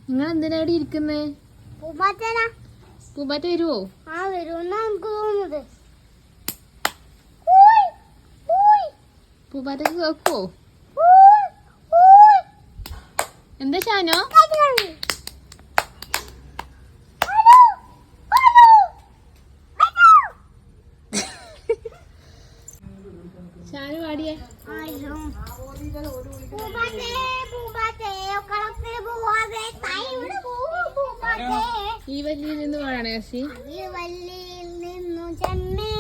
നിങ്ങൾ എന്തിനാ ഇവിടെ ഇരിക്കുന്നേ? പൂമ്പാറ്റ വരുവോ? പൂമ്പാറ്റക്ക് കേക്കോ? എന്താ ഷാനോ? ഷാനു പാടിയേ. ഈ വല്ലിയിൽ നിന്ന് പാടാണ് കസി. വല്ലിയിൽ നിന്നു ചെന്നേ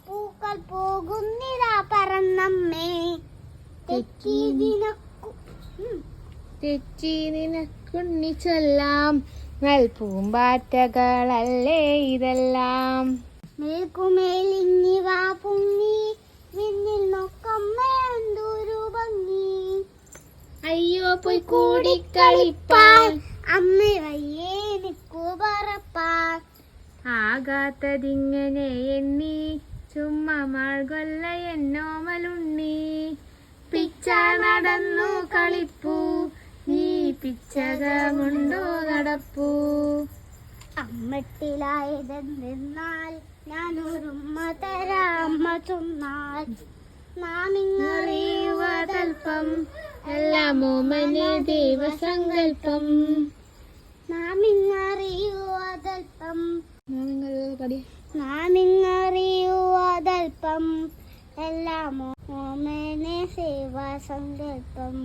പൂക്കൾ പോകുന്നിതാ പറന്നമ്മേ. തെച്ചി നിനക്കുണ്ണി ചൊല്ലാം പൂമ്പാറ്റകളല്ലേ ഇതെല്ലാം. മേൽക്കുമേലിങ്ങി വാ പൊങ്ങി വിണ്ണിൽ നോക്കമ്മേ എന്തൊരു ഭംഗി. അയ്യോ പോയി കൂടി കളിപ്പാൻ അമ്മ വയ്യേ നിക്കു പറപ്പാൻ. ആകാത്തതിങ്ങനെ എണ്ണി ചുമ്മാ മാൾകൊല്ല എന്നോമലുണ്ണി. പിച്ച നടന്നു കളിപ്പൂ നീ പിച്ചകമുണ്ടോ നടപ്പൂ. അമ്മട്ടിലായതെന്നാൽ ഞാനൊരുമ്മ തരാം അമ്മ ചൊന്നാൽ. നാമിങ്ങറിയുവതൽപ്പം എല്ലാം ഓമനെ ദൈവസങ്കൽപ്പം. നാമിങ്ങറിയുവതൽപ്പം എല്ലാം ഓമനെ ദൈവസങ്കൽപ്പം.